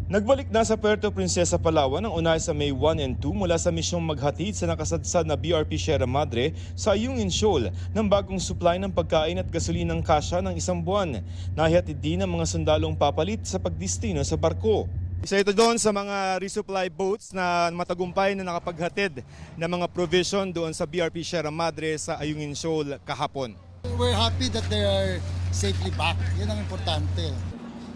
Nagbalik na sa Puerto Princesa, Palawan ang unay sa May 1 and 2 mula sa misyong maghatid sa nakasadsad na BRP Sierra Madre sa Ayungin Shoal ng bagong supply ng pagkain at gasolinang kasya ng isang buwan. Nahihatid din ang mga sundalong papalit sa pagdestino sa barko. Isa ito doon sa mga resupply boats na matagumpay na nakapaghatid ng mga provision doon sa BRP Sierra Madre sa Ayungin Shoal kahapon. We're happy that they are safely back. Yan ang importante.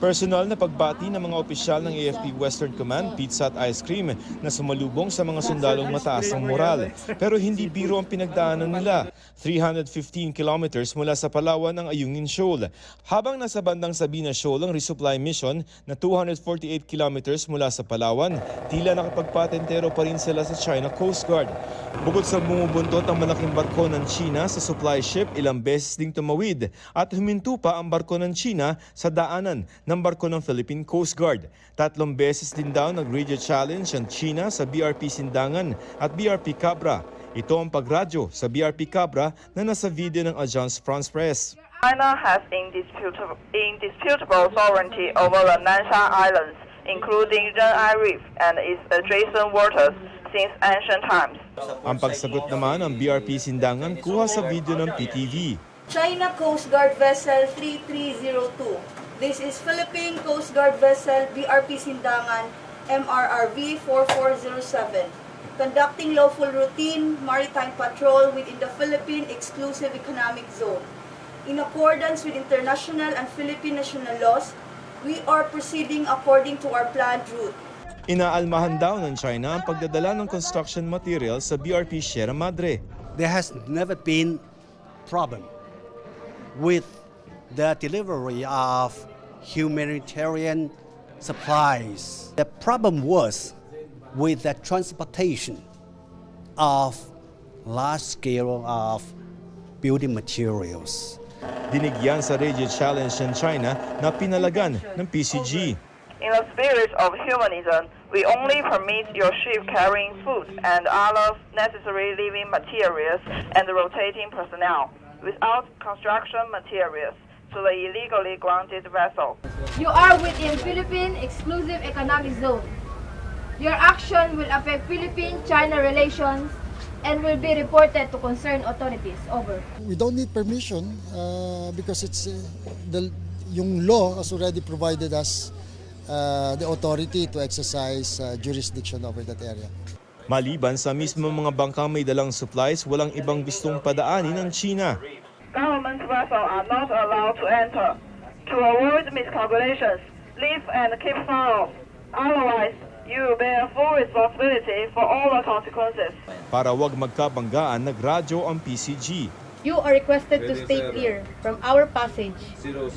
Personal na pagbati ng mga opisyal ng AFP Western Command, pizza at ice cream na sumalubong sa mga sundalong mataas ang moral. Pero hindi biro ang pinagdaanan nila. 315 kilometers mula sa Palawan ang Ayungin Shoal. Habang nasa bandang Sabina Shoal ang resupply mission na 248 kilometers mula sa Palawan, tila nakapagpatentero pa rin sila sa China Coast Guard. Bukod sa bumubuntot ang malaking barko ng China sa supply ship, ilang beses ding tumawid at huminto pa ang barko ng China sa daanan ng barko ng Philippine Coast Guard. 3 beses din daw nag-radio challenge ang China sa BRP Sindangan at BRP Cabra. Ito ang pagradyo sa BRP Cabra na nasa video ng Agence France Presse. China has indisputable sovereignty over the Nanshan Islands, including Ren'ai Reef and its adjacent waters since ancient times. Ang pagsagot naman ng BRP Sindangan kuha sa video ng PTV. China Coast Guard Vessel 3302. This is Philippine Coast Guard Vessel BRP Sindangan MRRV 4407. Conducting lawful routine maritime patrol within the Philippine Exclusive Economic Zone. In accordance with international and Philippine national laws, we are proceeding according to our planned route. Inaalmahan daw ng China ang pagdadala ng construction materials sa BRP Sierra Madre. There has never been problem with the delivery of humanitarian supplies. The problem was with the transportation of large scale of building materials. Dinigyan sa radio challenge ng China na pinalagan ng PCG. In the spirit of humanism, we only permit your ship carrying food and other necessary living materials and rotating personnel without construction materials to the illegally grounded vessel. You are within Philippine Exclusive Economic Zone. Your action will affect Philippine-China relations and will be reported to concerned authorities. Over. We don't need permission because it's yung law has already provided us the authority to exercise jurisdiction over that area. Maliban sa mismo mga bangkang may dalang supplies, walang ibang gustong padaanin ng China. Government vessels are not allowed to enter. To avoid miscalculations, leave and keep far off. Otherwise, you bear full responsibility for all the consequences. Para wag magkabanggaan, nagradyo ang PCG. You are requested to stay clear from our passage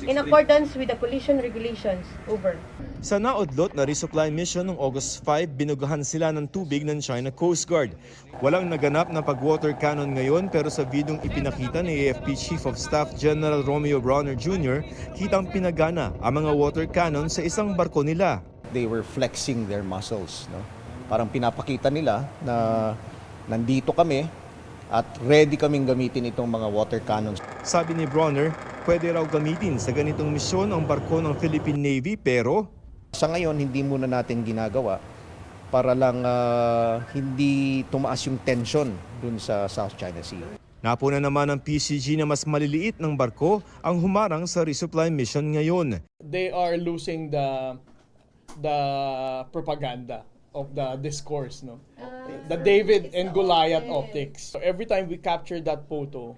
in accordance with the collision regulations. Over. Sa naudlot na resupply mission noong August 5, binugahan sila ng tubig ng China Coast Guard. Walang naganap na pag-water cannon ngayon pero sa videong ipinakita ni AFP Chief of Staff General Romeo Brawner Jr., kitang pinagana ang mga water cannon sa isang barko nila. They were flexing their muscles, no? Parang pinapakita nila na nandito kami at ready kaming gamitin itong mga water cannons. Sabi ni Brawner, pwede raw gamitin sa ganitong misyon ang barko ng Philippine Navy pero Sa ngayon, hindi muna natin ginagawa para lang hindi tumaas yung tension dun sa South China Sea. napuna naman ng PCG na mas maliliit ng barko ang humarang sa resupply mission ngayon. They are losing the propaganda of the discourse, no? The David and Goliath optics. So every time we capture that photo,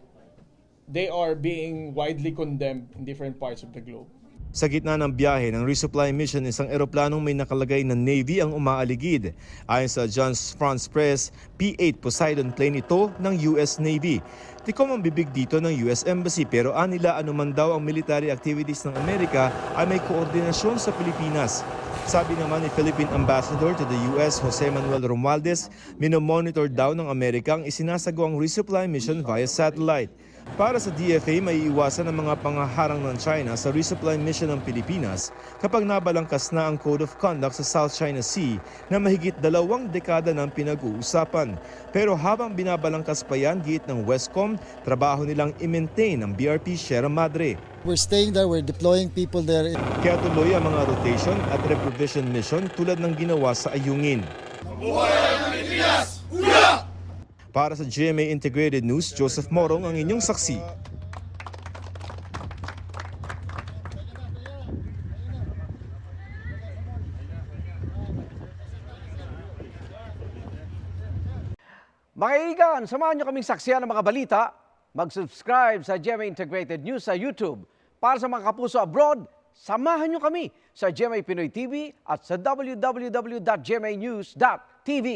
they are being widely condemned in different parts of the globe. Sa gitna ng biyahe ng resupply mission, isang eroplanong may nakalagay na Navy ang umaaligid. Ayon sa Agence France Presse, P-8 Poseidon plane ito ng US Navy. Tikom ang bibig dito ng US Embassy pero anila anuman daw ang military activities ng Amerika ay may koordinasyon sa Pilipinas. Sabi naman ni Philippine Ambassador to the US, Jose Manuel Romualdez, minomonitor daw ng Amerika ang isinasagawang resupply mission via satellite. Para sa DFA, may iwasan ang mga pangaharang ng China sa resupply mission ng Pilipinas kapag nabalangkas na ang Code of Conduct sa South China Sea na mahigit 2 dekada ng pinag-uusapan. Pero habang binabalangkas pa yan, giit ng Westcom, trabaho nilang i-maintain ang BRP Sierra Madre. We're staying there, we're deploying people there. Kaya tuloy ang mga rotation at reprovision mission tulad ng ginawa sa Ayungin. Para sa GMA Integrated News, Joseph Morong ang inyong saksi. Mga kaibigan, samahan nyo kaming saksiyan ng mga balita. Mag-subscribe sa GMA Integrated News sa YouTube. Para sa mga kapuso abroad, samahan nyo kami sa GMA Pinoy TV at sa www.gmanews.tv.